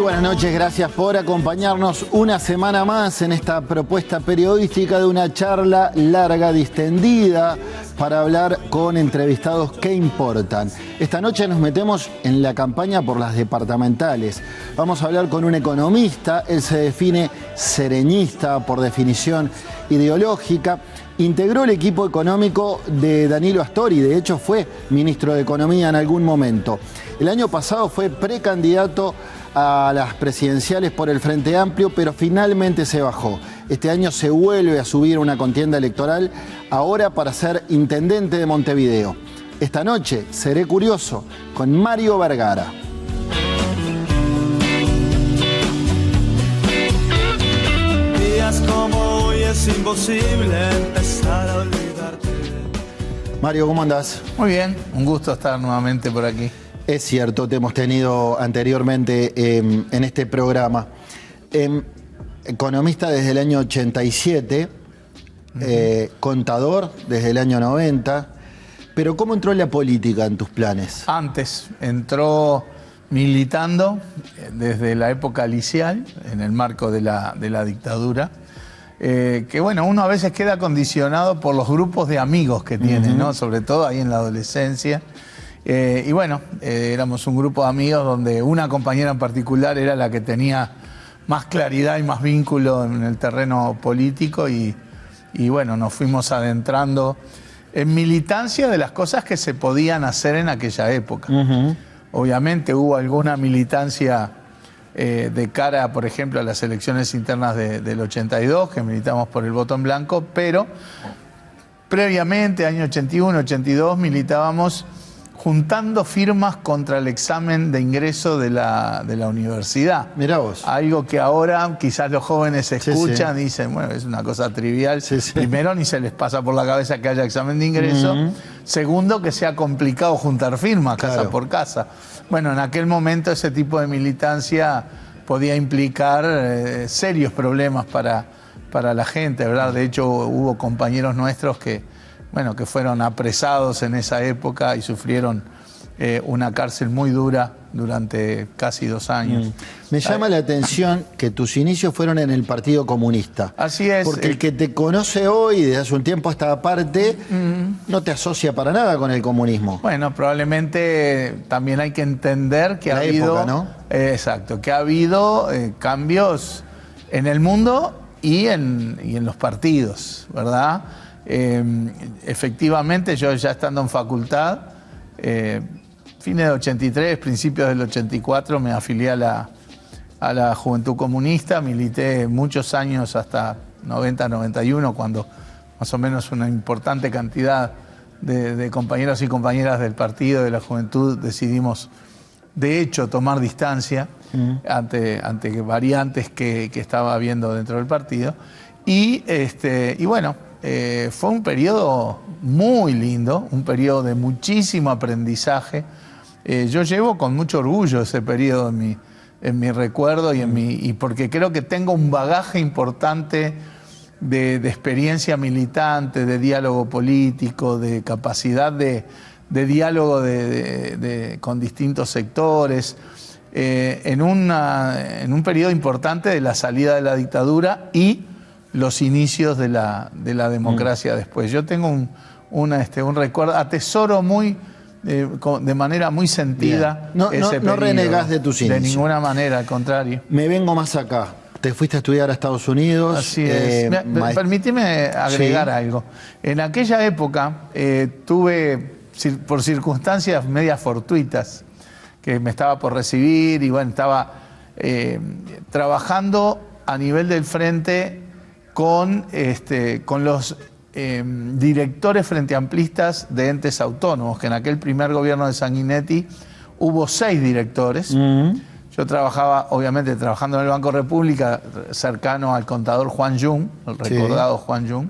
buenas noches, gracias por acompañarnos una semana más en esta propuesta periodística de una charla larga, distendida, para hablar con entrevistados que importan. Esta noche nos metemos en la campaña por las departamentales. Vamos a hablar con un economista, él se define sereñista por definición ideológica. Integró el equipo económico de Danilo Astori, de hecho fue ministro de Economía en algún momento. El año pasado fue precandidato a las presidenciales por el Frente Amplio, pero finalmente se bajó. Este año se vuelve a subir una contienda electoral, ahora para ser intendente de Montevideo. Esta noche seré curioso con Mario Vergara. Días como hoy es imposible empezar a olvidarte. Mario, ¿cómo andás? Muy bien, un gusto estar nuevamente por aquí. Es cierto, te hemos tenido anteriormente en este programa. Economista desde el año 87, contador desde el año 90, pero ¿cómo entró la política en tus planes? Antes entró militando desde la época licial, en el marco de la dictadura, que bueno, uno a veces queda condicionado por los grupos de amigos que tiene, ¿no? Sobre todo ahí en la adolescencia. Y bueno, éramos un grupo de amigos donde una compañera en particular era la que tenía más claridad y más vínculo en el terreno político y bueno, nos fuimos adentrando en militancia de las cosas que se podían hacer en aquella época. Obviamente hubo alguna militancia de cara, por ejemplo, a las elecciones internas del 82, que militamos por el voto en blanco, pero previamente, año 81, 82, militábamos juntando firmas contra el examen de ingreso de la universidad. Mirá vos. Algo que ahora quizás los jóvenes escuchan y dicen, bueno, es una cosa trivial. Primero, ni se les pasa por la cabeza que haya examen de ingreso. Segundo, que sea complicado juntar firmas, casa por casa. Bueno, en aquel momento ese tipo de militancia podía implicar serios problemas para la gente, ¿verdad? De hecho, hubo compañeros nuestros que fueron apresados en esa época y sufrieron una cárcel muy dura durante casi 2 años. Me llama la atención que tus inicios fueron en el Partido Comunista. Así es. Porque el que te conoce hoy, desde hace un tiempo a esta parte, no te asocia para nada con el comunismo. Bueno, probablemente también hay que entender que ha habido... época, ¿no? Exacto, que ha habido cambios en el mundo y en los partidos, ¿verdad? Efectivamente, yo ya estando en facultad, fines del 83, principios del 84, me afilié a la Juventud Comunista, milité muchos años hasta 90-91, cuando más o menos una importante cantidad de compañeros y compañeras del partido, de la juventud, decidimos de hecho tomar distancia ante variantes que estaba habiendo dentro del partido. Y bueno, fue un periodo muy lindo, un periodo de muchísimo aprendizaje. Yo llevo con mucho orgullo ese periodo en mi recuerdo y porque creo que tengo un bagaje importante de experiencia militante, de diálogo político, de capacidad de diálogo con distintos sectores, en un periodo importante de la salida de la dictadura y los inicios de la democracia después. Yo tengo un recuerdo, atesoro de manera muy sentida ese periodo. No renegás de tus inicios. De ninguna manera, al contrario. Me vengo más acá. Te fuiste a estudiar a Estados Unidos. Así es. Permíteme agregar algo. En aquella época tuve, por circunstancias medias fortuitas, que me estaba por recibir y bueno, estaba trabajando a nivel del frente con los directores frenteamplistas de entes autónomos, que en aquel primer gobierno de Sanguinetti hubo 6 directores. Yo trabajaba, obviamente, trabajando en el Banco República, cercano al contador Juan Jung, el recordado Juan Jung.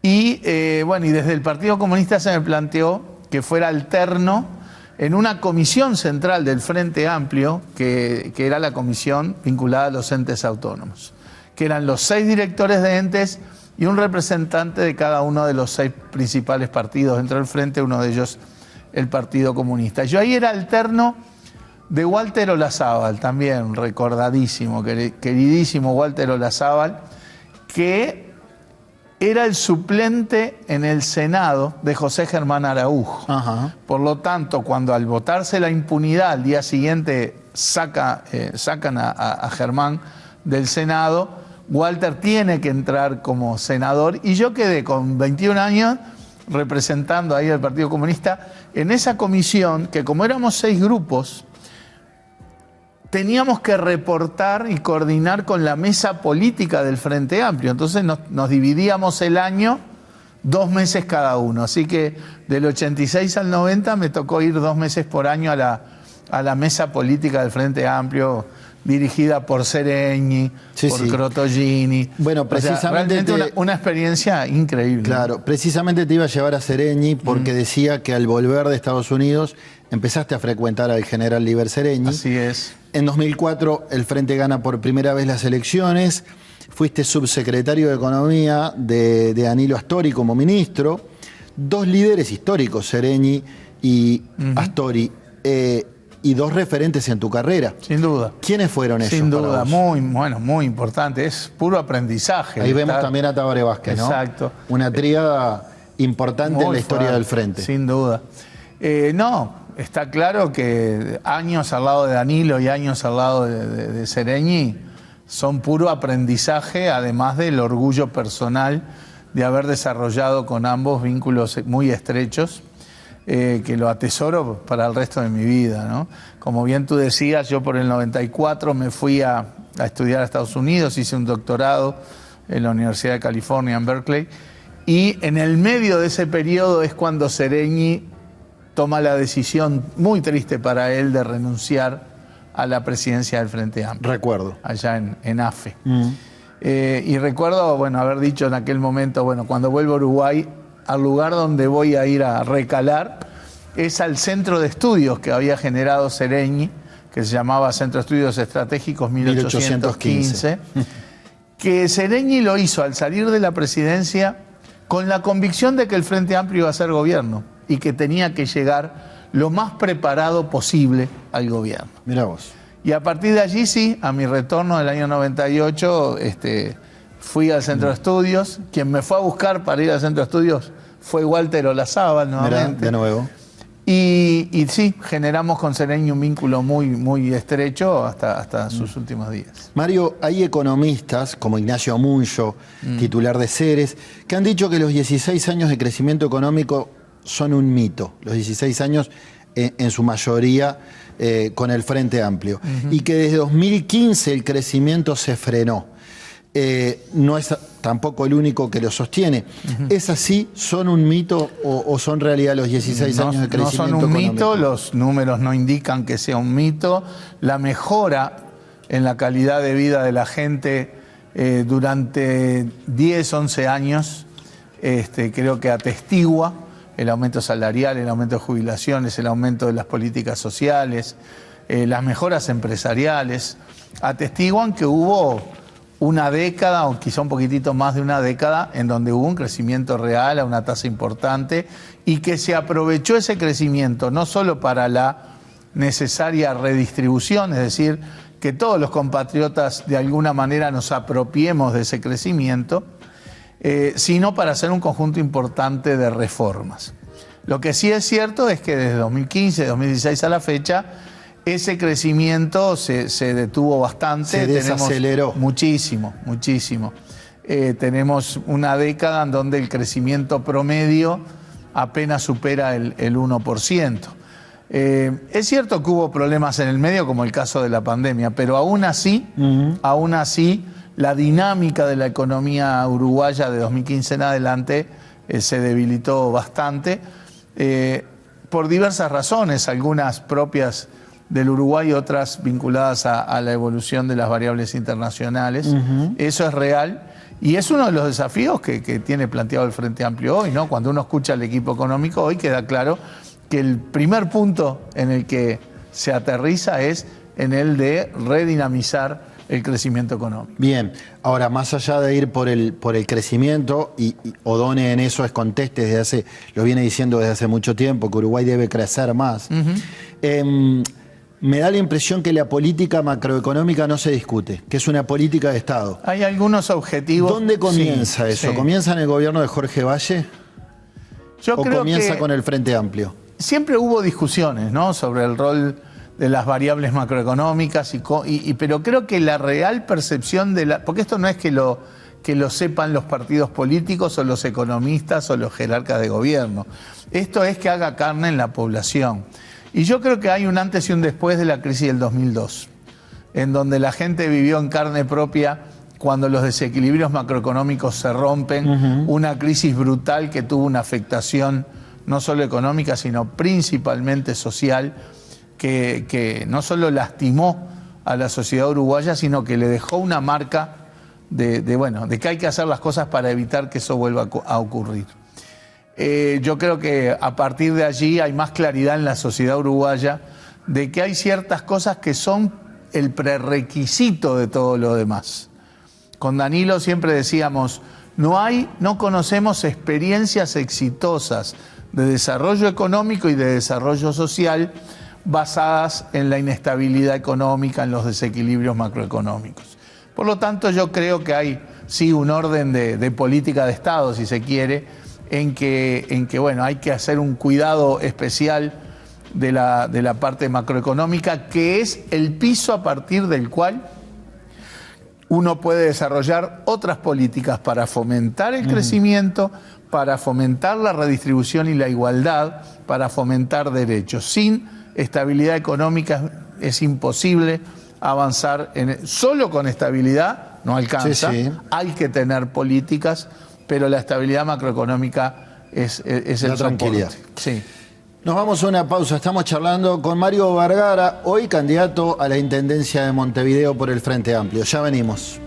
Y bueno, y desde el Partido Comunista se me planteó que fuera alterno en una comisión central del Frente Amplio, que era la comisión vinculada a los entes autónomos, que eran los 6 directores de entes y un representante de cada uno de los 6 principales partidos dentro del Frente, uno de ellos el Partido Comunista. Yo ahí era alterno de Walter Olazábal, también recordadísimo, queridísimo Walter Olazábal, que era el suplente en el Senado de José Germán Araújo. Ajá. Por lo tanto, cuando al votarse la impunidad, al día siguiente sacan a Germán del Senado, Walter tiene que entrar como senador y yo quedé con 21 años representando ahí al Partido Comunista en esa comisión que, como éramos 6 grupos, teníamos que reportar y coordinar con la mesa política del Frente Amplio. Entonces nos dividíamos el año 2 meses cada uno. Así que del 86 al 90 me tocó ir 2 meses por año a la mesa política del Frente Amplio, dirigida por Seregni, por Crotogini. Bueno, precisamente... O sea, realmente una experiencia increíble. Claro, precisamente te iba a llevar a Seregni porque decía que al volver de Estados Unidos empezaste a frecuentar al general Liber Seregni. Así es. En 2004 el Frente gana por primera vez las elecciones, fuiste subsecretario de Economía de Danilo Astori como ministro, 2 líderes históricos, Seregni y Astori, y 2 referentes en tu carrera. Sin duda. ¿Quiénes fueron ellos? Sin duda, muy importante, es puro aprendizaje. Ahí vemos también a Tabaré Vázquez, ¿no? Exacto. Una tríada importante muy en la historia fuerte, del Frente. Sin duda. Está claro que años al lado de Danilo y años al lado de Seregni son puro aprendizaje, además del orgullo personal de haber desarrollado con ambos vínculos muy estrechos, que lo atesoro para el resto de mi vida, ¿no? Como bien tú decías, yo por el 94 me fui a estudiar a Estados Unidos, hice un doctorado en la Universidad de California en Berkeley, y en el medio de ese periodo es cuando Seregni toma la decisión, muy triste para él, de renunciar a la presidencia del Frente Amplio. Recuerdo. Allá en AFE. Y recuerdo, bueno, haber dicho en aquel momento, bueno, cuando vuelvo a Uruguay, al lugar donde voy a ir a recalar es al centro de estudios que había generado Seregni, que se llamaba Centro de Estudios Estratégicos 1815, que Seregni lo hizo al salir de la presidencia con la convicción de que el Frente Amplio iba a ser gobierno y que tenía que llegar lo más preparado posible al gobierno. Mirá vos. Y a partir de allí, sí, a mi retorno del año 98, fui al Centro de Estudios. Quien me fue a buscar para ir al Centro de Estudios fue Walter Olazábal nuevamente. Mirá, de nuevo. Y sí, generamos con Seregni un vínculo muy estrecho hasta sus últimos días. Mario, hay economistas como Ignacio Muncho, titular de Ceres, que han dicho que los 16 años de crecimiento económico son un mito. Los 16 años en su mayoría con el Frente Amplio. Y que desde 2015 el crecimiento se frenó. No es tampoco el único que lo sostiene. ¿Es así? ¿Son un mito o son realidad los 16 años de crecimiento económico? No son un mito, los números no indican que sea un mito. La mejora en la calidad de vida de la gente durante 10, 11 años creo que atestigua el aumento salarial, el aumento de jubilaciones, el aumento de las políticas sociales, las mejoras empresariales, atestiguan que hubo una década o quizá un poquitito más de una década en donde hubo un crecimiento real a una tasa importante y que se aprovechó ese crecimiento no solo para la necesaria redistribución, es decir, que todos los compatriotas de alguna manera nos apropiemos de ese crecimiento, sino para hacer un conjunto importante de reformas. Lo que sí es cierto es que desde 2015, 2016 a la fecha, ese crecimiento se detuvo bastante. Se desaceleró. Muchísimo. Tenemos una década en donde el crecimiento promedio apenas supera el 1%. Es cierto que hubo problemas en el medio, como el caso de la pandemia, pero aún así, la dinámica de la economía uruguaya de 2015 en adelante se debilitó bastante por diversas razones, algunas propias del Uruguay, otras vinculadas a la evolución de las variables internacionales. Eso es real y es uno de los desafíos que tiene planteado el Frente Amplio hoy, ¿no? Cuando uno escucha al equipo económico hoy queda claro que el primer punto en el que se aterriza es en el de redinamizar el crecimiento económico. Bien, ahora más allá de ir por el crecimiento, y Odone en eso es lo viene diciendo desde hace mucho tiempo, que Uruguay debe crecer más. me da la impresión que la política macroeconómica no se discute, que es una política de Estado. Hay algunos objetivos. ¿Dónde comienza eso? Sí. ¿Comienza en el gobierno de Jorge Valle? Yo ¿O creo comienza que con el Frente Amplio? siempre hubo discusiones, ¿no?, sobre el rol de las variables macroeconómicas, pero creo que la real percepción de la... Porque esto no es que lo sepan los partidos políticos o los economistas o los jerarcas de gobierno. Esto es que haga carne en la población. Y yo creo que hay un antes y un después de la crisis del 2002, en donde la gente vivió en carne propia cuando los desequilibrios macroeconómicos se rompen, una crisis brutal que tuvo una afectación no solo económica, sino principalmente social, que no solo lastimó a la sociedad uruguaya, sino que le dejó una marca de que hay que hacer las cosas para evitar que eso vuelva a ocurrir. Yo creo que a partir de allí hay más claridad en la sociedad uruguaya de que hay ciertas cosas que son el prerequisito de todo lo demás. Con Danilo siempre decíamos, no conocemos experiencias exitosas de desarrollo económico y de desarrollo social basadas en la inestabilidad económica, en los desequilibrios macroeconómicos. Por lo tanto, yo creo que hay sí un orden de política de Estado, si se quiere, en que hay que hacer un cuidado especial de la parte macroeconómica, que es el piso a partir del cual uno puede desarrollar otras políticas para fomentar el crecimiento, para fomentar la redistribución y la igualdad, para fomentar derechos. Sin estabilidad económica es imposible avanzar. Solo con estabilidad no alcanza, Sí. hay que tener políticas, pero la estabilidad macroeconómica es el tranquilidad. soporte. Sí. Nos vamos a una pausa. Estamos charlando con Mario Vergara, hoy candidato a la Intendencia de Montevideo por el Frente Amplio. Ya venimos.